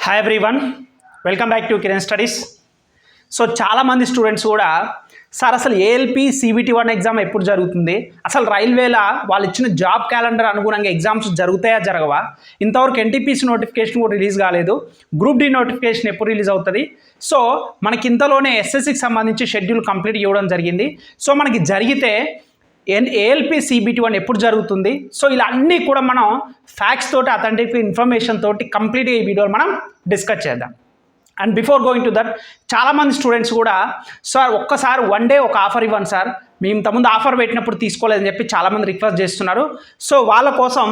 Hi everyone, welcome back to Kiran studies. So చాలామంది students కూడా sir అసలు ఏఎల్పి CBT-1 ఎగ్జామ్ ఎప్పుడు జరుగుతుంది, అసలు రైల్వేలా వాళ్ళు ఇచ్చిన జాబ్ క్యాలెండర్ అనుగుణంగా ఎగ్జామ్స్ జరుగుతాయా జరగవా, ఇంతవరకు NTPC నోటిఫికేషన్ కూడా రిలీజ్ కాలేదు, గ్రూప్ డి నోటిఫికేషన్ ఎప్పుడు రిలీజ్ అవుతుంది. సో మనకి ఇంతలోనే SSCకి సంబంధించి షెడ్యూల్ కంప్లీట్ ఇవ్వడం జరిగింది. సో మనకి జరిగితే ఏఎల్పి CBT-1 ఎప్పుడు జరుగుతుంది, సో ఇలా అన్నీ కూడా మనం ఫ్యాక్ట్స్ తోటి అథెంటిక్ ఇన్ఫర్మేషన్ తోటి కంప్లీట్గా ఈ వీడియోలో మనం డిస్కస్ చేద్దాం. And before going to that, చాలామంది స్టూడెంట్స్ కూడా సార్ ఒక్కసారి వన్ డే ఒక ఆఫర్ ఇవ్వండి సార్, మేము ఇంతకుముందు ఆఫర్ పెట్టినప్పుడు తీసుకోలేదని చెప్పి చాలామంది రిక్వెస్ట్ చేస్తున్నారు. సో వాళ్ళ కోసం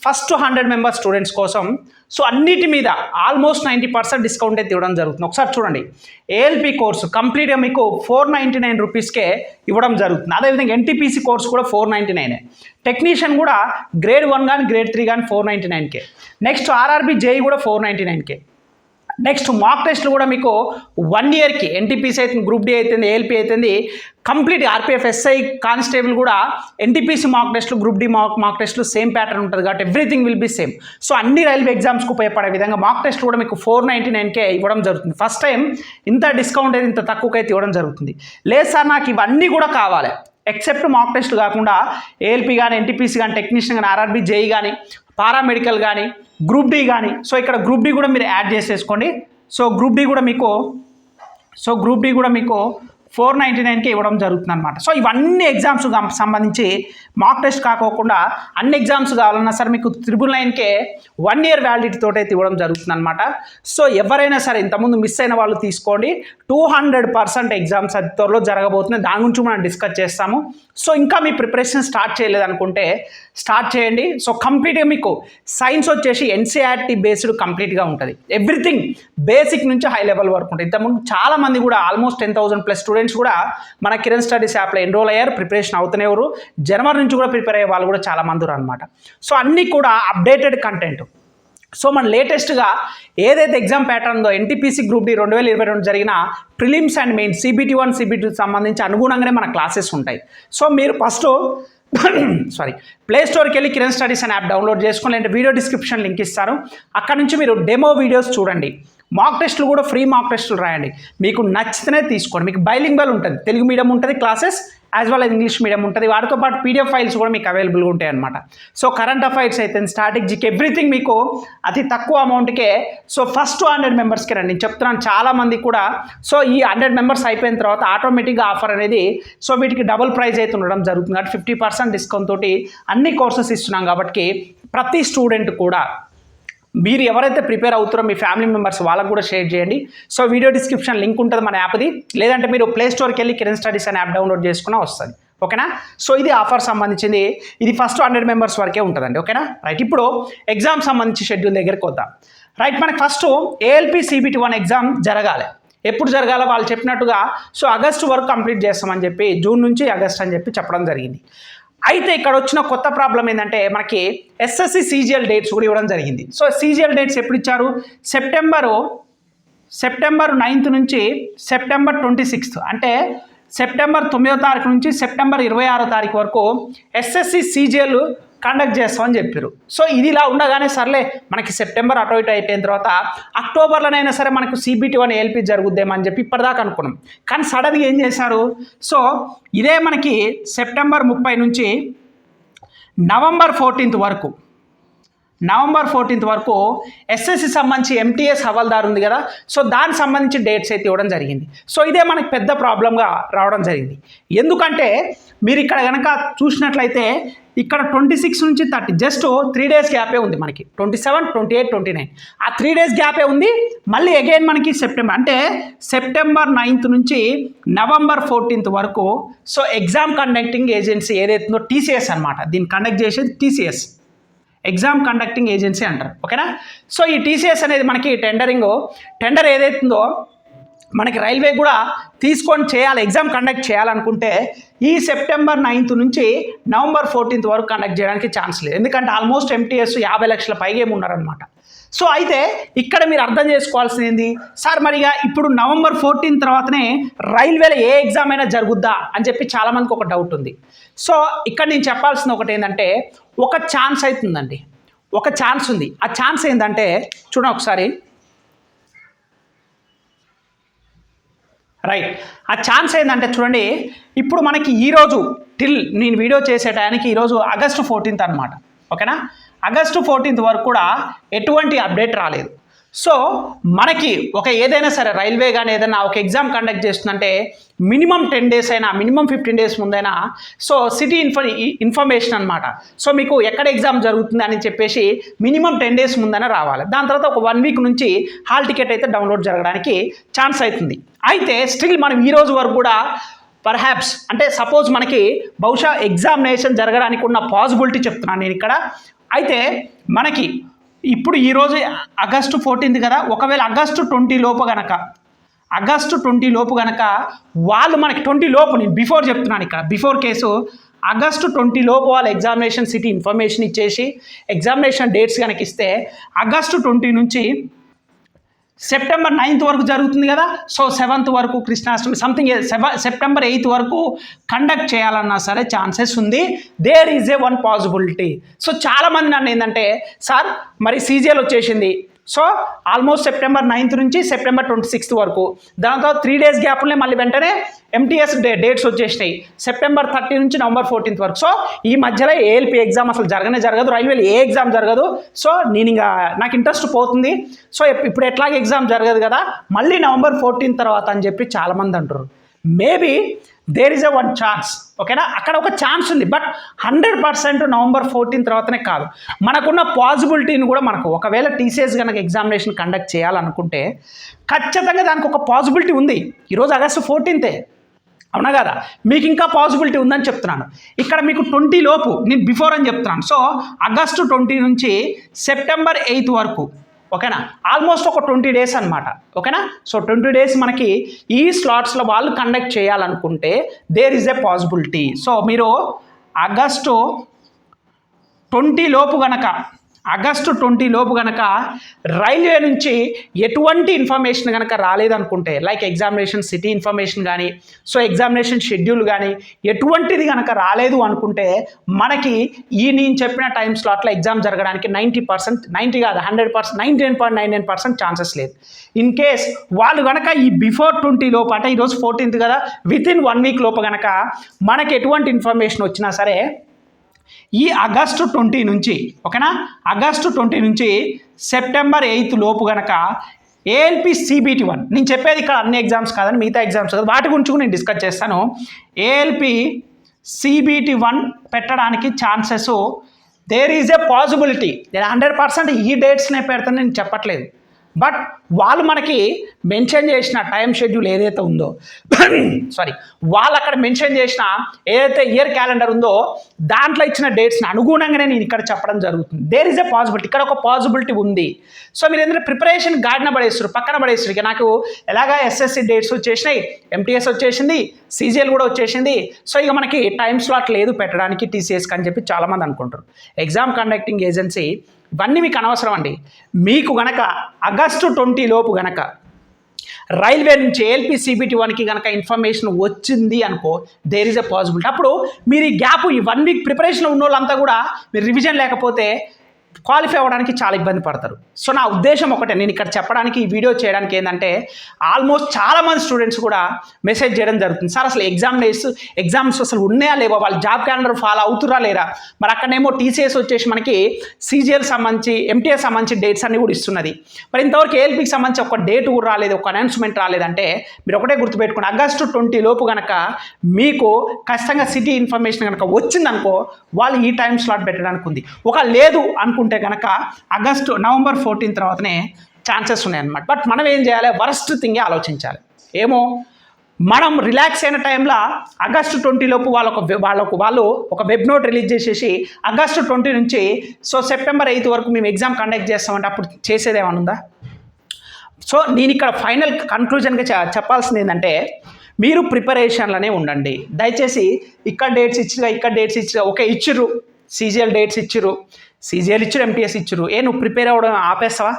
ఫస్ట్ 100 మెంబర్స్ స్టూడెంట్స్ కోసం సో అన్నిటి మీద ఆల్మోస్ట్ 90% డిస్కౌంట్ అయితే ఇవ్వడం జరుగుతుంది. ఒకసారి చూడండి, ఏఎల్పి కోర్సు కంప్లీట్గా మీకు 499 రూపీస్కే ఇవ్వడం జరుగుతుంది. అదేవిధంగా NTPC కోర్సు కూడా 499. టెక్నీషియన్ కూడా గ్రేడ్ 1 కానీ గ్రేడ్ 3 కానీ 499కే. నెక్స్ట్ RRB JEE కూడా 499కే. నెక్స్ట్ మాక్ టెస్ట్లు కూడా మీకు 1 ఇయర్కి NTPC అయితే గ్రూప్ డి అవుతుంది, ఏఎల్పి అవుతుంది, కంప్లీట్ RPF SI కానిస్టేబుల్ కూడా NTPC మాక్ టెస్ట్లు, గ్రూప్ డి మాక్ టెస్ట్లు సేమ్ ప్యాటర్న్ ఉంటుంది కాబట్టి everything will be same. So అన్ని రైల్వే ఎగ్జామ్స్కి ఉపయోగపడే విధంగా మాక్ టెస్ట్ కూడా మీకు 499కే ఇవ్వడం జరుగుతుంది. ఫస్ట్ టైం ఇంత డిస్కౌంట్ అయితే ఇంత తక్కువకైతే ఇవ్వడం జరుగుతుంది. లేదు సార్ నాకు ఇవన్నీ కూడా కావాలి, ఎక్సెప్ట్ మాక్ టెస్ట్ కాకుండా ఏఎల్పి కానీ NTPC కానీ టెక్నీషియన్ కానీ RRB JEE కానీ పారామెడికల్ కానీ గ్రూప్ డి కానీ, సో ఇక్కడ గ్రూప్ డి కూడా మీరు యాడ్ చేసేసుకోండి. సో గ్రూప్ డి కూడా మీకు 499కే ఇవ్వడం జరుగుతుంది అనమాట. సో ఇవన్నీ ఎగ్జామ్స్ సంబంధించి మాక్ టెస్ట్ కాకోకుండా అన్ని ఎగ్జామ్స్ కావాలన్నా సరే మీకు 999కే 1 ఇయర్ వ్యాలిడిటీ తోటి అయితే ఇవ్వడం జరుగుతుంది అనమాట. సో ఎవరైనా సరే ఇంతకుముందు మిస్ అయిన వాళ్ళు తీసుకోండి. 200% ఎగ్జామ్స్ అది త్వరలో జరగబోతుంది, దాని గురించి మనం డిస్కస్ చేస్తాము. సో ఇంకా మీ ప్రిపరేషన్ స్టార్ట్ చేయలేదనుకుంటే స్టార్ట్ చేయండి. సో కంప్లీట్గా మీకు సైన్స్ వచ్చేసి NCERT బేస్డ్ కంప్లీట్గా ఉంటుంది. ఎవ్రీథింగ్ బేసిక్ నుంచి హై లెవెల్ వరకు ఉంటుంది. ఇంతకుముందు చాలామంది కూడా ఆల్మోస్ట్ 10,000+ స్టూడెంట్స్ కూడా మన కిరణ్ స్టడీస్ యాప్లో ఎన్రోల్ అయ్యారు, ప్రిపరేషన్ అవుతున్నారు. జనవరి నుంచి కూడా ప్రిపేర్ అయ్యే వాళ్ళు కూడా చాలామంది ఉన్నారు అనమాట. సో అన్నీ కూడా అప్డేటెడ్ కంటెంట్. సో మన లేటెస్ట్గా ఏదైతే ఎగ్జామ్ ప్యాటర్న్ ఉందో NTPC గ్రూప్ డి 2022 జరిగిన prelims and main CBT-1 CBT-2 సంబంధించి అనుగుణంగానే మన క్లాసెస్ ఉంటాయి. సో మీరు ఫస్ట్ ప్లే స్టోర్కి వెళ్ళి కిరణ్ స్టడీస్ అనే యాప్ డౌన్లోడ్ చేసుకొని, అంటే వీడియో డిస్క్రిప్షన్ లింక్ ఇస్తారు, అక్కడ నుంచి మీరు డెమో వీడియోస్ చూడండి. మాక్ టెస్టులు కూడా ఫ్రీ మాక్ టెస్టులు రాయండి, మీకు నచ్చితేనే తీసుకోండి. మీకు బైలింగ్వల్ ఉంటుంది, తెలుగు మీడియం ఉంటుంది classes, as well as English medium ఉంటుంది. వాటితో పాటు PDF ఫైల్స్ కూడా మీకు అవైలబుల్గా ఉంటాయి అనమాట. సో కరెంట్ అఫైర్స్ అయితే స్టాటిక్ జీకే ఎవ్రీథింగ్ మీకు అతి తక్కువ అమౌంట్కే. సో ఫస్ట్ 100 మెంబర్స్కి రండి. నేను చెప్తున్నాను చాలామంది కూడా సో ఈ 100 మెంబర్స్ అయిపోయిన తర్వాత ఆటోమేటిక్గా ఆఫర్ అనేది సో వీటికి డబుల్ ప్రైస్ అయితే ఉండడం జరుగుతుంది కాబట్టి 50% డిస్కౌంట్ తోటి అన్ని కోర్సెస్ ఇస్తున్నాం. కాబట్టి ప్రతి స్టూడెంట్ కూడా మీరు ఎవరైతే ప్రిపేర్ అవుతారో మీ ఫ్యామిలీ మెంబర్స్ వాళ్ళకు కూడా షేర్ చేయండి. సో వీడియో డిస్క్రిప్షన్ లింక్ ఉంటుంది మన యాప్ది, లేదంటే మీరు ప్లే స్టోర్కి వెళ్ళి కిరణ్ స్టడీస్ అనే యాప్ డౌన్లోడ్ చేసుకున్నా వస్తుంది. ఓకేనా? సో ఇది ఆఫర్ సంబంధించింది, ఇది ఫస్ట్ 100 మెంబర్స్ వరకే ఉంటుందండి. ఓకేనా? రైట్, ఇప్పుడు ఎగ్జామ్ సంబంధించి షెడ్యూల్ దగ్గరికి వద్దాం. రైట్, మనకి ఫస్ట్ ఏఎల్పి CBT-1 ఎగ్జామ్ జరగాలి. ఎప్పుడు జరగాలో వాళ్ళు చెప్పినట్టుగా సో ఆగస్టు వరకు కంప్లీట్ చేస్తామని చెప్పి, జూన్ నుంచి ఆగస్ట్ అని చెప్పి చెప్పడం జరిగింది. అయితే ఇక్కడ వచ్చిన కొత్త ప్రాబ్లం ఏంటంటే మనకి SSC CGL డేట్స్ కూడా ఇవ్వడం జరిగింది. సో CGL డేట్స్ ఎప్పుడు ఇచ్చారు? సెప్టెంబర్ 9th నుంచి సెప్టెంబర్ 26th, అంటే సెప్టెంబర్ 9వ తారీఖు నుంచి సెప్టెంబర్ 26వ తారీఖు వరకు SSC CGL కండక్ట్ చేస్తామని చెప్పారు. సో ఇది ఇలా ఉండగానే సర్లే మనకి సెప్టెంబర్ అటు ఇటు అయిపోయిన తర్వాత అక్టోబర్లోనైనా సరే మనకు CBT-1 ఏఎల్పి జరుగుద్దేమని చెప్పి ఇప్పటిదాకా అనుకున్నాం. కానీ సడన్గా ఏం చేశారు, సో ఇదే మనకి సెప్టెంబర్ 30 నుంచి నవంబర్ 14th వరకు SSC సంబంధించి MTS హవాల్దార్ ఉంది కదా, సో దానికి సంబంధించి డేట్స్ అయితే ఇవ్వడం జరిగింది. సో ఇదే మనకి పెద్ద ప్రాబ్లంగా రావడం జరిగింది. ఎందుకంటే మీరు ఇక్కడ కనుక చూసినట్లయితే ఇక్కడ 26 నుంచి 30 జస్ట్ 3 days గ్యాపే ఉంది మనకి. 27, 28, 29 ఆ 3 days గ్యాపే ఉంది. మళ్ళీ అగైన్ మనకి సెప్టెంబర్ 9th నుంచి నవంబర్ 14th వరకు సో ఎగ్జామ్ కండక్టింగ్ ఏజెన్సీ ఏదైతుందో TCS అనమాట, దీన్ని కండక్ట్ చేసేది TCS, ఎగ్జామ్ కండక్టింగ్ ఏజెన్సీ అంటారు. ఓకేనా? సో ఈ TCS అనేది మనకి టెండర్ ఏదైతుందో మనకి రైల్వే కూడా తీసుకొని చేయాలి, ఎగ్జామ్ కండక్ట్ చేయాలనుకుంటే ఈ సెప్టెంబర్ 9th నుంచి నవంబర్ 14th వరకు కండక్ట్ చేయడానికి ఛాన్స్ లేదు. ఎందుకంటే ఆల్మోస్ట్ MTS 50 లక్షల పైగా ఉన్నారనమాట. సో అయితే ఇక్కడ మీరు అర్థం చేసుకోవాల్సింది ఏంది సార్, మరిగా ఇప్పుడు నవంబర్ 14 తర్వాతనే రైల్వేలో ఏ ఎగ్జామ్ అయినా జరుగుద్దా అని చెప్పి చాలామందికి ఒక డౌట్ ఉంది. సో ఇక్కడ నేను చెప్పాల్సింది ఒకటి ఏంటంటే ఒక ఛాన్స్ అవుతుందండి, ఒక ఛాన్స్ ఉంది. ఆ ఛాన్స్ ఏంటంటే చూడండి ఒకసారి, రైట్. ఆ ఛాన్స్ ఏంటంటే చూడండి, ఇప్పుడు మనకి ఈరోజు నేను వీడియో చేసే టైంకి ఈరోజు ఆగస్టు 14th అనమాట. ఓకేనా, ఆగస్టు 14th వరకు కూడా ఎటువంటి అప్డేట్ రాలేదు. సో మనకి ఏదైనా సరే రైల్వే కానీ ఏదైనా ఒక ఎగ్జామ్ కండక్ట్ చేస్తుందంటే మినిమం 10 days అయినా, మినిమం 15 days ముందైనా సో సిటీ ఇన్ఫర్మేషన్ అనమాట. సో మీకు ఎక్కడ ఎగ్జామ్ జరుగుతుంది అని చెప్పేసి మినిమం 10 days ముందైనా రావాలి. దాని తర్వాత ఒక 1 week నుంచి హాల్ టికెట్ అయితే డౌన్లోడ్ జరగడానికి ఛాన్స్ అవుతుంది. అయితే స్టిల్ మనం ఈ రోజు వరకు కూడా పర్హాప్స్ అంటే సపోజ్ మనకి బహుశా ఎగ్జామినేషన్ జరగడానికి ఉన్న పాసిబిలిటీ చెప్తున్నాను నేను ఇక్కడ. అయితే మనకి ఇప్పుడు ఈరోజు ఆగస్టు 14th కదా, ఒకవేళ ఆగస్టు 20 లోపు గనక వాళ్ళు మనకి 20 లోపు, నేను బిఫోర్ చెప్తున్నాను ఇక్కడ, బిఫోర్ కేసు ఆగస్టు 20 లోపు వాళ్ళు ఎగ్జామినేషన్ సిటీ ఇన్ఫర్మేషన్ ఇచ్చేసి ఎగ్జామినేషన్ డేట్స్ కనుక ఇస్తే ఆగస్టు 20 నుంచి సెప్టెంబర్ 9th వరకు జరుగుతుంది కదా. సో 7th వరకు కృష్ణాష్టమి సంథింగ్, సెప్టెంబర్ 8th వరకు కండక్ట్ చేయాలన్నా సరే ఛాన్సెస్ ఉంది. There is a one possibility. So చాలామంది నన్ను ఏంటంటే సార్ మరి సీజీఎల్ వచ్చేసింది, సో ఆల్మోస్ట్ సెప్టెంబర్ 9th నుంచి సెప్టెంబర్ 26th వరకు, దాని తర్వాత 3 days గ్యాప్లోనే మళ్ళీ వెంటనే ఎంటీఎస్ డేట్స్ వచ్చేసినాయి సెప్టెంబర్ 30 నుంచి నవంబర్ 14th వరకు. సో ఈ మధ్యలో ఏఎల్పి ఎగ్జామ్ అసలు జరగదు, రైల్వేలో ఏ ఎగ్జామ్ జరగదు. సో నేను ఇంకా నాకు ఇంట్రెస్ట్ పోతుంది. సో ఇప్పుడు ఎట్లాగే ఎగ్జామ్ జరగదు కదా, మళ్ళీ నవంబర్ 14th తర్వాత అని చెప్పి చాలామంది అంటారు. Maybe there is a one chance. ఓకేనా, అక్కడ ఒక ఛాన్స్ ఉంది. బట్ 100% నవంబర్ 14th తర్వాతనే కాదు, మనకున్న పాసిబిలిటీని కూడా మనకు ఒకవేళ టీసీఎస్ కనుక ఎగ్జామినేషన్ కండక్ట్ చేయాలనుకుంటే ఖచ్చితంగా దానికి ఒక పాసిబిలిటీ ఉంది. ఈరోజు ఆగస్టు 14th, అవునా కదా, మీకు ఇంకా పాసిబిలిటీ ఉందని చెప్తున్నాను. ఇక్కడ మీకు 20 లోపు, నేను బిఫోర్ అని చెప్తున్నాను. సో ఆగస్టు 20 నుంచి సెప్టెంబర్ 8th వరకు, ఓకేనా, ఆల్మోస్ట్ ఒక 20 days అనమాట. ఓకేనా, సో 20 days మనకి ఈ స్లాట్స్లో వాళ్ళు కండక్ట్ చేయాలనుకుంటే there is a possibility. So మీరు ఆగస్టు 20 లోపు గనక రైల్వే నుంచి ఎటువంటి ఇన్ఫర్మేషన్ కనుక రాలేదనుకుంటే, లైక్ ఎగ్జామినేషన్ సిటీ ఇన్ఫర్మేషన్ కానీ, సో ఎగ్జామినేషన్ షెడ్యూల్ కానీ ఎటువంటిది కనుక రాలేదు అనుకుంటే మనకి నేను చెప్పిన టైం స్లాట్లో ఎగ్జామ్ జరగడానికి 90%, 90 కాదు 100%, 99.99% ఛాన్సెస్ లేదు. ఇన్ కేస్ వాళ్ళు కనుక ఈ బిఫోర్ 20 లోపు, అంటే ఈరోజు 14th కదా, వితిన్ 1 week లోపు కనుక మనకి ఎటువంటి ఇన్ఫర్మేషన్ వచ్చినా సరే ఈ ఆగస్టు 20 నుంచి, ఓకేనా, ఆగస్టు 20 నుంచి సెప్టెంబర్ 8th లోపు కనుక ఏఎల్పి CBT 1, నేను చెప్పేది ఇక్కడ అన్ని ఎగ్జామ్స్ కాదని మిగతా ఎగ్జామ్స్ కదా, వాటి గురించి కూడా నేను డిస్కస్ చేస్తాను. ఏఎల్పి CBT 1 పెట్టడానికి chances there is a possibility. 100% ఈ డేట్స్నే పెడతాను నేను చెప్పట్లేదు. బట్ వాళ్ళు మనకి మెన్షన్ చేసిన టైం షెడ్యూల్ ఏదైతే ఉందో వాళ్ళు అక్కడ మెన్షన్ చేసిన ఏదైతే ఇయర్ క్యాలెండర్ ఉందో దాంట్లో ఇచ్చిన డేట్స్ని అనుగుణంగానే నేను ఇక్కడ చెప్పడం జరుగుతుంది. దేర్ ఈజ్ ఎ పాసిబిలిటీ, ఇక్కడ ఒక పాసిబిలిటీ ఉంది. సో మీరు ఏంటంటే ప్రిపరేషన్ పక్కన పడేస్తారు. ఇక నాకు ఎలాగా SSC డేట్స్ వచ్చేసినాయి, MTS వచ్చేసింది, CGL కూడా వచ్చేసింది. సో ఇక మనకి టైం స్లాట్ లేదు పెట్టడానికి TCSకి అని చెప్పి చాలామంది అనుకుంటారు. ఎగ్జామ్ కండక్టింగ్ ఏజెన్సీ ఇవన్నీ మీకు అనవసరం అండి. మీకు గనక ఆగస్టు 20 లోపు గనక రైల్వే నుంచి ఏఎల్పి CBT 1కి కనుక ఇన్ఫర్మేషన్ వచ్చింది అనుకో, దేర్ ఈజ్ ఎ పాసిబిలిటీ. అప్పుడు మీరు ఈ గ్యాప్, ఈ 1 week ప్రిపరేషన్ ఉన్న వాళ్ళంతా కూడా మీరు రివిజన్ లేకపోతే క్వాలిఫై అవ్వడానికి చాలా ఇబ్బంది పడతారు. సో నా ఉద్దేశం ఒకటే, నేను ఇక్కడ చెప్పడానికి ఈ వీడియో చేయడానికి ఏంటంటే ఆల్మోస్ట్ చాలామంది స్టూడెంట్స్ కూడా మెసేజ్ చేయడం జరుగుతుంది, సార్ అసలు ఎగ్జామ్స్ అసలు ఉన్నాయా లేవా, వాళ్ళు జాబ్ క్యాలెండర్ ఫాలో అవుతురా లేరా, మరి అక్కడనేమో TCS వచ్చేసి మనకి CGL సంబంధించి MTS సంబంధించి డేట్స్ అన్ని కూడా ఇస్తున్నది, మరి ఇంతవరకు ఏఎల్పికి సంబంధించి ఒక డేట్ కూడా రాలేదు, ఒక అనౌన్స్మెంట్ రాలేదంటే మీరు ఒకటే గుర్తుపెట్టుకోండి, ఆగస్టు 20 లోపు కనుక మీకు ఖచ్చితంగా సిటీ ఇన్ఫర్మేషన్ కనుక వచ్చిందనుకో వాళ్ళు ఈ టైం స్లాట్ పెట్టడానికి ఉంది. ఒక లేదు అనుకుంటే కనుక నవంబర్ 14 తర్వాతనే ఛాన్సెస్ ఉన్నాయన్నమాట. బట్ మనం ఏం చేయాలి, వరస్ట్ థింగే ఆలోచించాలి. ఏమో మనం రిలాక్స్ అయిన టైంలో ఆగస్టు 20 లోపు వాళ్ళు ఒక వెబ్ నోట్ రిలీజ్ చేసేసి ఆగస్టు 20 నుంచి సో సెప్టెంబర్ 8 వరకు మేము ఎగ్జామ్ కండక్ట్ చేస్తామంటే అప్పుడు చేసేది ఏమైనా ఉందా? సో నేను ఇక్కడ ఫైనల్ కన్క్లూజన్గా చెప్పాల్సింది ఏంటంటే మీరు ప్రిపరేషన్లోనే ఉండండి. దయచేసి ఇక్కడ డేట్స్ ఇచ్చిగా ఓకే ఇచ్చిర్రు, CGL డేట్స్ ఇచ్చిర్రు, CGL ఇచ్చిరు, MTS ఇచ్చిరు, నువ్వు ప్రిపేర్ అవ్వడం ఆపేస్తావా?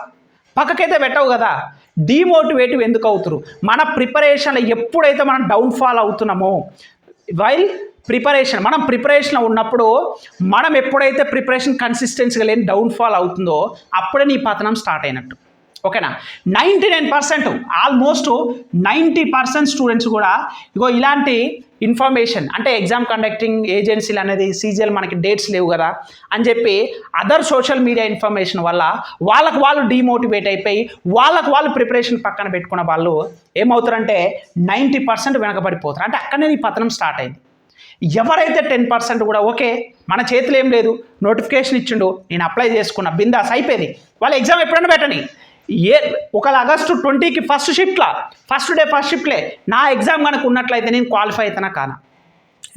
పక్కకైతే పెట్టవు కదా. డీమోటివేటివ్ ఎందుకు అవుతురు? మన ప్రిపరేషన్లో ఎప్పుడైతే మనం డౌన్ఫాల్ అవుతున్నామో మనం ప్రిపరేషన్లో ఉన్నప్పుడు మనం ఎప్పుడైతే ప్రిపరేషన్ కన్సిస్టెన్సీగా లేని డౌన్ఫాల్ అవుతుందో అప్పుడే నీ పతనం స్టార్ట్ అయినట్టు. ఓకేనా. 99% ఆల్మోస్ట్ 90% స్టూడెంట్స్ కూడా ఇగో ఇలాంటి ఇన్ఫర్మేషన్ అంటే ఎగ్జామ్ కండక్టింగ్ ఏజెన్సీలు అనేది సీజీఎల్ మనకి డేట్స్ లేవు కదా అని చెప్పి అదర్ సోషల్ మీడియా ఇన్ఫర్మేషన్ వల్ల వాళ్ళకు వాళ్ళు డీమోటివేట్ అయిపోయి వాళ్ళకు వాళ్ళు ప్రిపరేషన్ పక్కన పెట్టుకున్న వాళ్ళు ఏమవుతారంటే 90% వెనకబడిపోతారు. అంటే అక్కడనే ఈ పతనం స్టార్ట్ అయింది. ఎవరైతే 10% కూడా ఓకే మన చేతిలో ఏం లేదు, నోటిఫికేషన్ ఇచ్చిండు, నేను అప్లై చేసుకున్నా, బిందాస్ అయిపోయింది, వాళ్ళ ఎగ్జామ్ ఎప్పుడైనా పెట్టని, ఒకవేళ ఆగస్టు 20కి ఫస్ట్ షిఫ్ట్లే నా ఎగ్జామ్ కనుక ఉన్నట్లయితే నేను క్వాలిఫై అవుతానా కానా,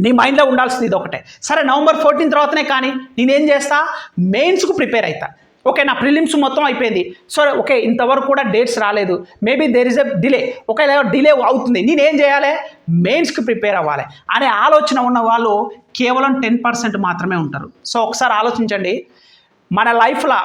నీ మైండ్లో ఉండాల్సింది ఇది ఒకటే. సరే November 14 తర్వాతనే కానీ నేనేం చేస్తా, మెయిన్స్కు ప్రిపేర్ అవుతా. ఓకే నా ప్రిలిమ్స్ మొత్తం అయిపోయింది, సో ఓకే ఇంతవరకు కూడా డేట్స్ రాలేదు, maybe there is a delay, ఒకవేళ డిలే అవుతుంది, నేనేం చేయాలి, మెయిన్స్కి ప్రిపేర్ అవ్వాలి అనే ఆలోచన ఉన్న వాళ్ళు కేవలం 10% మాత్రమే ఉంటారు. సో ఒకసారి ఆలోచించండి, మన లైఫ్లో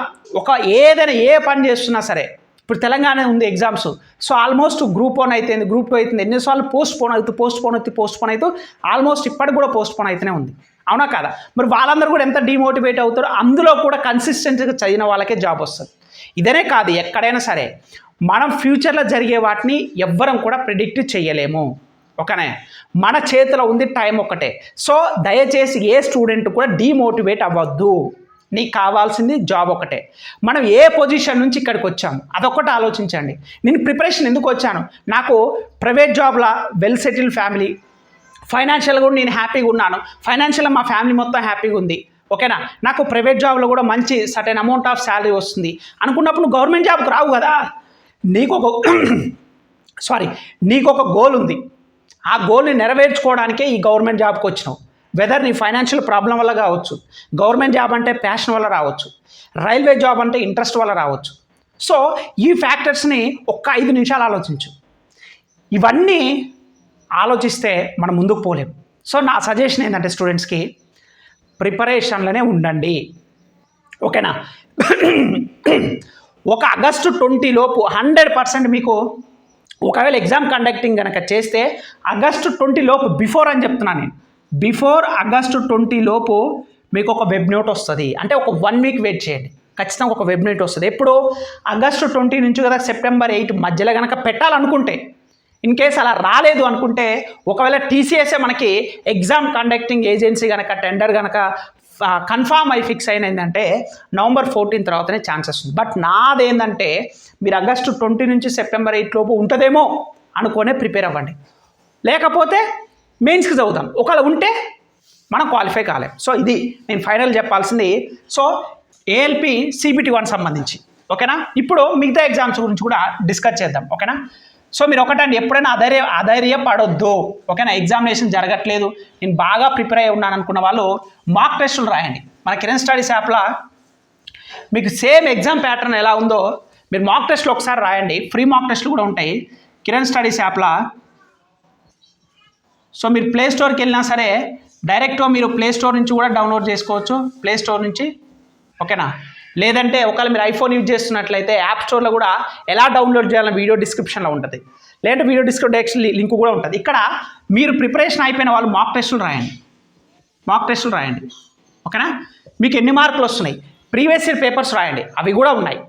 ఏదైనా ఏ పని చేస్తున్నా సరే, ఇప్పుడు తెలంగాణ ఉంది ఎగ్జామ్స్, సో ఆల్మోస్ట్ గ్రూప్ 1 అయితే గ్రూప్ 2 అవుతుంది, ఎన్నిసార్లు పోస్ట్ పోన్ అవుతూ ఆల్మోస్ట్ ఇప్పటికి కూడా పోస్ట్ పోన్ అయితేనే ఉంది, అవునా కదా. మరి వాళ్ళందరూ కూడా ఎంత డిమోటివేట్ అవుతారో, అందులో కూడా కన్సిస్టెంట్గా చదివిన వాళ్ళకే జాబ్ వస్తుంది. ఇదనే కాదు ఎక్కడైనా సరే మనం ఫ్యూచర్లో జరిగే వాటిని ఎవ్వరం కూడా ప్రిడిక్ట్ చేయలేము. ఓకేనే, మన చేతిలో ఉంది టైం ఒకటే. సో దయచేసి ఏ స్టూడెంట్ కూడా డిమోటివేట్ అవ్వద్దు, నీకు కావాల్సింది జాబ్ ఒకటే. మనం ఏ పొజిషన్ నుంచి ఇక్కడికి వచ్చాము అదొక్కటి ఆలోచించండి. నేను ప్రిపరేషన్ ఎందుకు వచ్చాను, నాకు ప్రైవేట్ జాబ్లా వెల్ సెటిల్ ఫ్యామిలీ, ఫైనాన్షియల్గా కూడా నేను హ్యాపీగా ఉన్నాను, ఫైనాన్షియల్గా మా ఫ్యామిలీ మొత్తం హ్యాపీగా ఉంది, ఓకేనా. నాకు ప్రైవేట్ జాబ్లో కూడా మంచి సర్టెన్ అమౌంట్ ఆఫ్ శాలరీ వస్తుంది అనుకున్నప్పుడు గవర్నమెంట్ జాబ్కి రావు కదా. నీకు ఒక గోల్ ఉంది, ఆ గోల్ని నెరవేర్చుకోవడానికే ఈ గవర్నమెంట్ జాబ్కి వచ్చినావు. వెదర్ నీ ఫైనాన్షియల్ ప్రాబ్లం వల్ల కావచ్చు, గవర్నమెంట్ జాబ్ అంటే ప్యాషన్ వల్ల రావచ్చు, రైల్వే జాబ్ అంటే ఇంట్రెస్ట్ వల్ల రావచ్చు. సో ఈ ఫ్యాక్టర్స్ని ఒక్క 5 నిమిషాలు ఆలోచించు. ఇవన్నీ ఆలోచిస్తే మనం ముందుకు పోలేం. సో నా సజెషన్ ఏంటంటే స్టూడెంట్స్కి ప్రిపరేషన్లోనే ఉండండి, ఓకేనా. ఒక ఆగస్టు 20 లోపు 100% మీకు ఒకవేళ ఎగ్జామ్ కండక్టింగ్ కనుక చేస్తే ఆగస్టు 20 లోపు బిఫోర్ అని చెప్తున్నాను నేను, బిఫోర్ ఆగస్టు 20 లోపు మీకు ఒక వెబ్ నోట్ వస్తుంది. అంటే ఒక 1 వీక్ వెయిట్ చేయండి, ఖచ్చితంగా ఒక వెబ్ నోట్ వస్తుంది. ఎప్పుడు ఆగస్టు 20 నుంచి కదా September 8 మధ్యలో కనుక పెట్టాలనుకుంటే, ఇన్ కేస్ అలా రాలేదు అనుకుంటే, ఒకవేళ టీసీఎస్ఏ మనకి ఎగ్జామ్ కండక్టింగ్ ఏజెన్సీ కనుక టెండర్ కనుక కన్ఫామ్ అయి ఫిక్స్ అయినదంటే November 14 తర్వాతనే ఛాన్సెస్ ఉంది. బట్ నాదేంటంటే మీరు ఆగస్టు 20 నుంచి September 8 లోపు ఉంటుందేమో అనుకోనే ప్రిపేర్ అవ్వండి, లేకపోతే మెయిన్స్కి చదువుతాం, ఒకవేళ ఉంటే మనం క్వాలిఫై కాలేం. సో ఇది నేను ఫైనల్ చెప్పాల్సింది. సో ఏఎల్పి CBT 1 సంబంధించి, ఓకేనా. ఇప్పుడు మిగతా ఎగ్జామ్స్ గురించి కూడా డిస్కస్ చేద్దాం, ఓకేనా. సో మీరు ఒకటండి, ఎప్పుడైనా అధైర్యపడొద్దు, ఓకేనా. ఎగ్జామినేషన్ జరగట్లేదు, నేను బాగా ప్రిపేర్ అయి ఉన్నాను అనుకున్న వాళ్ళు మాక్ టెస్టులు రాయండి. మన కిరణ్ స్టడీస్ యాప్లో మీకు సేమ్ ఎగ్జామ్ ప్యాటర్న్ ఎలా ఉందో మీరు మాక్ టెస్ట్లు ఒకసారి రాయండి, ఫ్రీ మాక్ టెస్ట్లు కూడా ఉంటాయి కిరణ్ స్టడీస్ యాప్లో. సో మీరు ప్లే స్టోర్కి వెళ్ళినా సరే డైరెక్ట్గా మీరు ప్లే స్టోర్ నుంచి కూడా డౌన్లోడ్ చేసుకోవచ్చు, ప్లే స్టోర్ నుంచి, ఓకేనా. లేదంటే ఒకవేళ మీరు ఐఫోన్ యూజ్ చేస్తున్నట్లయితే యాప్ స్టోర్లో కూడా ఎలా డౌన్లోడ్ చేయాలని వీడియో డిస్క్రిప్షన్లో ఉంటుంది, లేదంటే వీడియో డిస్క్రిప్షన్ లింక్ కూడా ఉంటుంది. ఇక్కడ మీరు ప్రిపరేషన్ అయిపోయిన వాళ్ళు మాక్ టెస్టులు రాయండి, ఓకేనా. మీకు ఎన్ని మార్కులు వస్తున్నాయి, ప్రీవియస్ ఇయర్ పేపర్స్ రాయండి, అవి కూడా ఉన్నాయి.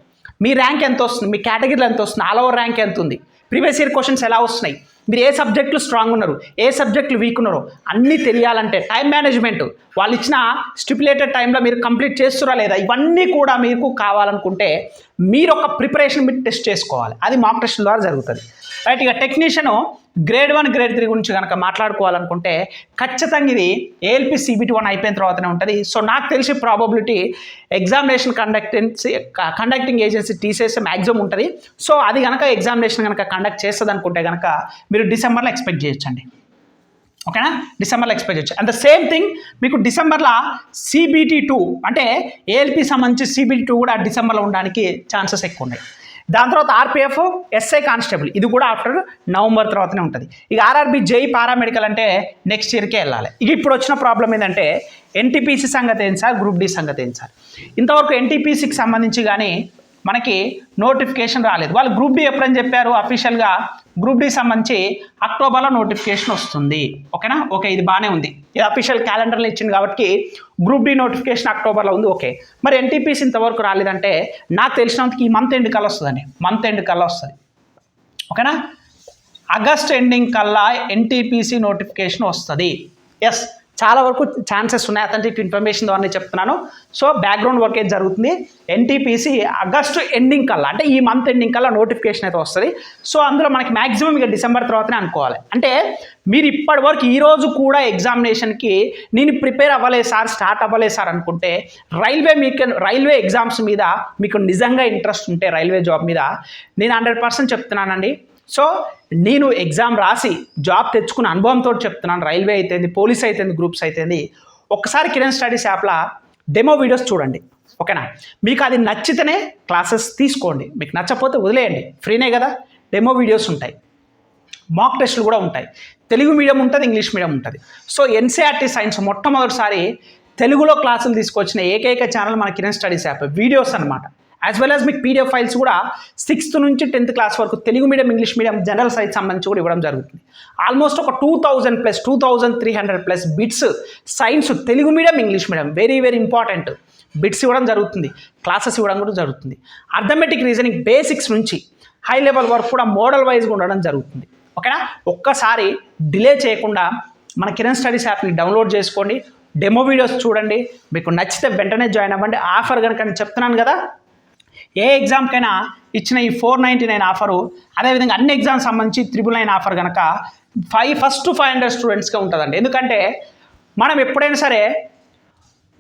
మీ ర్యాంక్ ఎంత వస్తుంది, మీ కేటగిరీలో ఎంత వస్తుంది, ఆల్ ఓవర్ ర్యాంక్ ఎంత ఉంది, ప్రీవియస్ ఇయర్ క్వశ్చన్స్ ఎలా వస్తున్నాయి, మీరు ఏ సబ్జెక్టులు స్ట్రాంగ్ ఉన్నారు, ఏ సబ్జెక్టులు వీక్ ఉన్నారు అన్నీ తెలియాలంటే టైం మేనేజ్మెంట్, వాళ్ళు ఇచ్చిన స్టిపులేటెడ్ టైంలో మీరు కంప్లీట్ చేస్తురా లేదా, ఇవన్నీ కూడా మీకు కావాలనుకుంటే మీరు ఒక ప్రిపరేషన్ మీరు టెస్ట్ చేసుకోవాలి, అది మాక్ టెస్ట్ ద్వారా జరుగుతుంది, రైట్. ఇక టెక్నీషియన్ గ్రేడ్ 1 గ్రేడ్ 3 గురించి కనుక మాట్లాడుకోవాలనుకుంటే ఖచ్చితంగా ఇది ఏఎల్పి CBT 1 అయిపోయిన తర్వాతనే ఉంటుంది. సో నాకు తెలిసి probability examination conducting agency TCS maximum ఉంటుంది. సో అది కనుక ఎగ్జామినేషన్ కనుక కండక్ట్ చేస్తుంది అనుకుంటే కనుక మీరు డిసెంబర్లో ఎక్స్పెక్ట్ చేయొచ్చండి, ఓకేనా. డిసెంబర్లో ఎక్స్పెక్ట్ చేయొచ్చు. అండ్ ద సేమ్ థింగ్ మీకు డిసెంబర్లో CBT 2 అంటే ఏఎల్పి సంబంధించి CBT 2 కూడా డిసెంబర్లో ఉండడానికి ఛాన్సెస్ ఎక్కువ ఉన్నాయి. దాని తర్వాత RPF SI కానిస్టేబుల్ ఇది కూడా ఆఫ్టర్ నవంబర్ తర్వాతనే ఉంటుంది. ఇక RRB JEE పారామెడికల్ అంటే నెక్స్ట్ ఇయర్కే వెళ్ళాలి. ఇక ఇప్పుడు వచ్చిన ప్రాబ్లం ఏంటంటే NTPC సంగతి ఏంటి సార్, గ్రూప్ D సంగతి ఏంటి సార్. ఇంతవరకు NTPCకి సంబంధించి కానీ మనకి నోటిఫికేషన్ రాలేదు. వాళ్ళు గ్రూప్ డి ఎప్పుడని చెప్పారు అఫీషియల్గా, గ్రూప్ డి సంబంధించి అక్టోబర్లో నోటిఫికేషన్ వస్తుంది. ఓకేనా, ఓకే, ఇది బాగానే ఉంది. ఇది అఫీషియల్ క్యాలెండర్లో ఇచ్చింది కాబట్టి గ్రూప్ డి నోటిఫికేషన్ అక్టోబర్లో ఉంది. ఓకే, మరి ఎన్టీపీసీ ఇంతవరకు రాలేదంటే నాకు తెలిసినందుకు ఈ మంత్ ఎండ్ కల్లా వస్తుందండి, మంత్ ఎండ్ కల్లా వస్తుంది. ఓకేనా, ఆగస్ట్ ఎండింగ్ కల్లా ఎన్టీపీసీ నోటిఫికేషన్ వస్తుంది. ఎస్, చాలా వరకు ఛాన్సెస్ ఉన్నాయి. అథెంటిక్ ఇన్ఫర్మేషన్ ద్వారా చెప్తున్నాను. సో బ్యాక్గ్రౌండ్ వర్క్ అయితే జరుగుతుంది. ఎన్టీపీసీ ఆగస్టు ఎండింగ్ కల్లా, అంటే ఈ మంత్ ఎండింగ్ కల్లా నోటిఫికేషన్ అయితే వస్తుంది. సో అందులో మనకి మ్యాక్సిమం ఇక డిసెంబర్ తర్వాతనే అనుకోవాలి. అంటే మీరు ఇప్పటి వరకు ఈరోజు కూడా ఎగ్జామినేషన్కి నేను ప్రిపేర్ అవ్వలేదు సార్, స్టార్ట్ అవ్వలేదు సార్ అనుకుంటే, రైల్వే ఎగ్జామ్స్ మీద మీకు నిజంగా ఇంట్రెస్ట్ ఉంటే, రైల్వే జాబ్ మీద నేను 100% చెప్తున్నానండి. సో నేను ఎగ్జామ్ రాసి జాబ్ తెచ్చుకున్న అనుభవంతో చెప్తున్నాను. రైల్వే అయితేంది, పోలీస్ అయితేంది, గ్రూప్స్ అయితేంది, ఒక్కసారి కిరణ్ స్టడీస్ యాప్లో డెమో వీడియోస్ చూడండి. ఓకేనా, మీకు అది నచ్చితేనే క్లాసెస్ తీసుకోండి, మీకు నచ్చకపోతే వదిలేయండి, ఫ్రీనే కదా. డెమో వీడియోస్ ఉంటాయి, మాక్ టెస్టులు కూడా ఉంటాయి. తెలుగు మీడియం ఉంటుంది, ఇంగ్లీష్ మీడియం ఉంటుంది. సో ఎన్సీఆర్టీ సైన్స్ మొట్టమొదటిసారి తెలుగులో క్లాసులు తీసుకొచ్చిన ఏకైక ఛానల్ మన కిరణ్ స్టడీస్ యాప్, వీడియోస్ అనమాట. యాజ్ వెల్ యాజ్ మీకు పీడిఎఫ్ ఫైల్స్ కూడా 6th నుంచి 10th క్లాస్ వరకు Telugu medium, English medium, general science సంబంధించి కూడా ఇవ్వడం జరుగుతుంది. ఆల్మోస్ట్ ఒక 2000+ 2300+ bits science Telugu medium, English medium, very very important bits ఇవ్వడం జరుగుతుంది. క్లాసెస్ ఇవ్వడం కూడా జరుగుతుంది. అర్థమెటిక్ రీజనింగ్ బేసిక్స్ నుంచి హై లెవెల్ వరకు కూడా మోడల్ వైజ్గా ఉండడం జరుగుతుంది. ఓకేనా, ఒక్కసారి డిలే చేయకుండా మన కిరణ్ స్టడీస్ యాప్ని డౌన్లోడ్ చేసుకోండి, డెమో వీడియోస్ చూడండి, మీకు నచ్చితే వెంటనే జాయిన్ అవ్వండి. ఆఫర్ కనుక నేను చెప్తున్నాను కదా, ఏ ఎగ్జామ్కైనా ఇచ్చిన ఈ 499 ఆఫరు, అదేవిధంగా అన్ని ఎగ్జామ్స్ సంబంధించి 999 ఆఫర్ కనుక ఫస్ట్ 500 స్టూడెంట్స్గా ఉంటుందండి. ఎందుకంటే మనం ఎప్పుడైనా సరే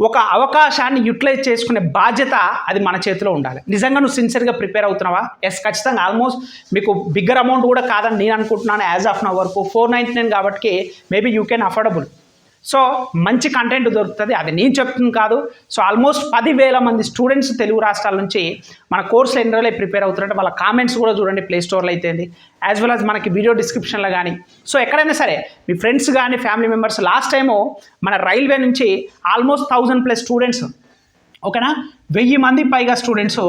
ఒక అవకాశాన్ని యూటిలైజ్ చేసుకునే బాధ్యత అది మన చేతిలో ఉండాలి. నిజంగా నువ్వు సిన్సియర్గా ప్రిపేర్ అవుతున్నావా? ఎస్, ఖచ్చితంగా. ఆల్మోస్ట్ మీకు బిగ్గర్ అమౌంట్ కూడా కాదని నేను అనుకుంటున్నాను. యాజ్ ఆఫ్ నౌ వరకు 499 కాబట్టి maybe you can affordable. So మంచి కంటెంట్ దొరుకుతుంది, అది నేను చెప్తుంది కాదు. సో ఆల్మోస్ట్ 10,000 మంది స్టూడెంట్స్ తెలుగు రాష్ట్రాల నుంచి మన కోర్సులో ఎన్ని రోజులు ప్రిపేర్ అవుతున్నారంటే వాళ్ళ కామెంట్స్ కూడా చూడండి, ప్లే స్టోర్లో అయితేంది, యాజ్ వెల్ యాజ్ మనకి వీడియో డిస్క్రిప్షన్లో కానీ. సో ఎక్కడైనా సరే మీ ఫ్రెండ్స్ కానీ ఫ్యామిలీ మెంబర్స్, లాస్ట్ టైము మన రైల్వే నుంచి ఆల్మోస్ట్ 1000+ స్టూడెంట్స్, ఓకేనా, 1000 మంది పైగా స్టూడెంట్స్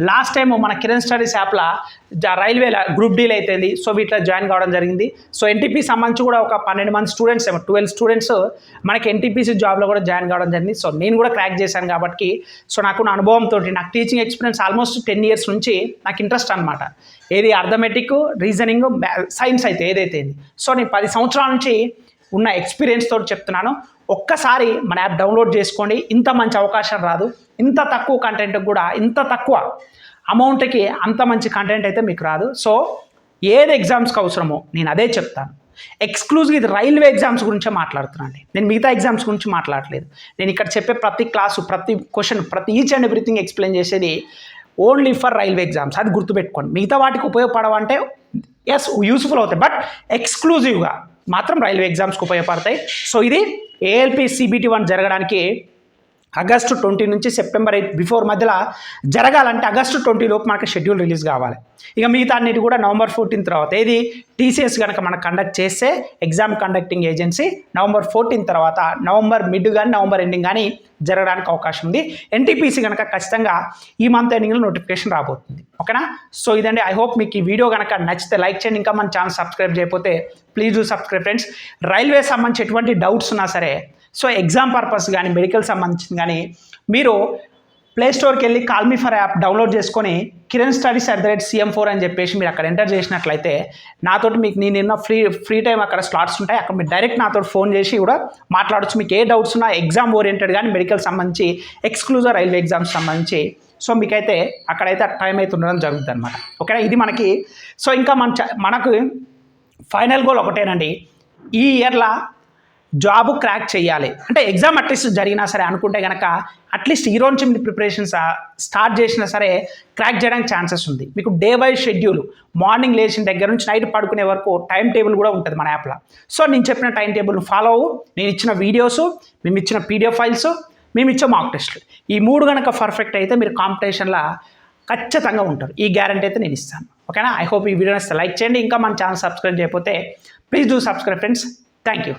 లాస్ట్ టైం మన కిరణ్ స్టడీస్ యాప్లో రైల్వే గ్రూప్ డీల్ అయితేంది. సో వీటిలో జాయిన్ కావడం జరిగింది. సో ఎన్టీపీ సంబంధించి కూడా ఒక 12 మంది స్టూడెంట్స్, 12 స్టూడెంట్స్ మనకి ఎన్టీపీసీ జాబ్లో కూడా జాయిన్ కావడం జరిగింది. సో నేను కూడా క్రాక్ చేశాను కాబట్టి, సో నాకు నా అనుభవంతో, నాకు టీచింగ్ ఎక్స్పీరియన్స్ ఆల్మోస్ట్ 10 years నుంచి నాకు ఇంట్రెస్ట్ అనమాట. ఏది అర్థమెటిక్, రీజనింగ్, సైన్స్ అయితే ఏదైతే. సో నేను 10 సంవత్సరాల నుంచి ఉన్న ఎక్స్పీరియన్స్ తోటి చెప్తున్నాను. ఒక్కసారి మన యాప్ డౌన్లోడ్ చేసుకోండి. ఇంత మంచి అవకాశం రాదు, ఇంత తక్కువ కంటెంట్కి కూడా, ఇంత తక్కువ అమౌంట్కి అంత మంచి కంటెంట్ అయితే మీకు రాదు. సో ఏది ఎగ్జామ్స్కి అవసరమో నేను అదే చెప్తాను. ఎక్స్క్లూజివ్గా ఇది రైల్వే ఎగ్జామ్స్ గురించే మాట్లాడుతున్నాను. నేను మిగతా ఎగ్జామ్స్ గురించి మాట్లాడలేదు. నేను ఇక్కడ చెప్పే ప్రతి క్లాసు, ప్రతి క్వశ్చన్, ప్రతి ఈచ్ అండ్ ఎవ్రీథింగ్ ఎక్స్ప్లెయిన్ చేసేది ఓన్లీ ఫర్ రైల్వే ఎగ్జామ్స్. అది గుర్తుపెట్టుకోండి. మిగతా వాటికి ఉపయోగపడవంటే ఎస్ యూస్ఫుల్ అవుతాయి, బట్ ఎక్స్క్లూజివ్గా మాత్రం రైల్వే ఎగ్జామ్స్కి ఉపయోగపడతాయి. సో ఇది ఏఎల్పి CBT 1 జరగడానికి ఆగస్టు 20 నుంచి సెప్టెంబర్ 8 బిఫోర్ మధ్యలో జరగాలంటే ఆగస్టు 20 లోపు మనకి షెడ్యూల్ రిలీజ్ కావాలి. ఇక మిగతా అన్నిటి కూడా నవంబర్ 14 తర్వాత, ఏది టీసీఎస్ కనుక మనం కండక్ట్ చేస్తే ఎగ్జామ్ కండక్టింగ్ ఏజెన్సీ నవంబర్ 14 తర్వాత నవంబర్ మిడ్ కానీ నవంబర్ ఎండింగ్ కానీ జరగడానికి అవకాశం ఉంది. ఎన్టీపీసీ కనుక ఖచ్చితంగా ఈ మంత్ ఎండింగ్లో నోటిఫికేషన్ రాబోతుంది. ఓకేనా, సో ఇదండి. ఐ హోప్ మీకు ఈ వీడియో కనుక నచ్చితే లైక్ చేయండి. ఇంకా మన ఛానల్ సబ్స్క్రైబ్ చేయకపోతే please do subscribe friends. Railway సంబంధించి ఎటువంటి డౌట్స్ ఉన్నా సరే, సో ఎగ్జామ్ పర్పస్ కానీ మెడికల్ సంబంధించింది కానీ మీరు ప్లే స్టోర్కి వెళ్ళి call me for app download చేసుకొని కిరణ్ స్టడీస్ @CM4 అని చెప్పేసి మీరు అక్కడ ఎంటర్ చేసినట్లయితే నాతోటి మీకు నేను ఫ్రీ టైం అక్కడ స్లాట్స్ ఉంటాయి. అక్కడ మీరు డైరెక్ట్ నాతో ఫోన్ చేసి కూడా మాట్లాడచ్చు. మీకు ఏ డౌట్స్ ఉన్నా ఎగ్జామ్ ఓరియంటెడ్ కానీ మెడికల్ సంబంధించి, ఎక్స్క్లూజివ్ రైల్వే ఎగ్జామ్స్ సంబంధించి, సో మీకైతే అక్కడైతే టైం అయితే ఉండడం జరుగుతుంది అనమాట. ఓకేనా, ఇది మనకి. సో ఇంకా మనకు ఫైనల్ గోల్ ఒకటేనండి, ఈ ఇయర్లో జాబ్ క్రాక్ చేయాలి అంటే ఎగ్జామ్ అట్లీస్ట్ జరిగినా సరే అనుకుంటే కనుక అట్లీస్ట్ ఈ రోజు నుంచి మీరు ప్రిపరేషన్స్ స్టార్ట్ చేసినా సరే క్రాక్ చేయడానికి ఛాన్సెస్ ఉంది. మీకు డే వైజ్ షెడ్యూల్, మార్నింగ్ లేచిన దగ్గర నుంచి నైట్ పడుకునే వరకు టైం టేబుల్ కూడా ఉంటుంది మన యాప్లో. సో నేను చెప్పిన టైం టేబుల్ని ఫాలో అవ్వు. నేను ఇచ్చిన వీడియోస్, మేము ఇచ్చిన PDF ఫైల్స్, మేము ఇచ్చే మాక్ టెస్ట్లు, ఈ 3 కనుక పర్ఫెక్ట్ అయితే మీరు కాంపిటీషన్లో ఖచ్చితంగా ఉంటారు. ఈ గ్యారంటీ అయితే నేను ఇస్తాను. ఓకేనా, ఐ హోప్ ఈ వీడియోని లైక్ చేయండి. ఇంకా మన ఛానల్ సబ్స్క్రైబ్ చేయకపోతే please do subscribe friends. Thank you.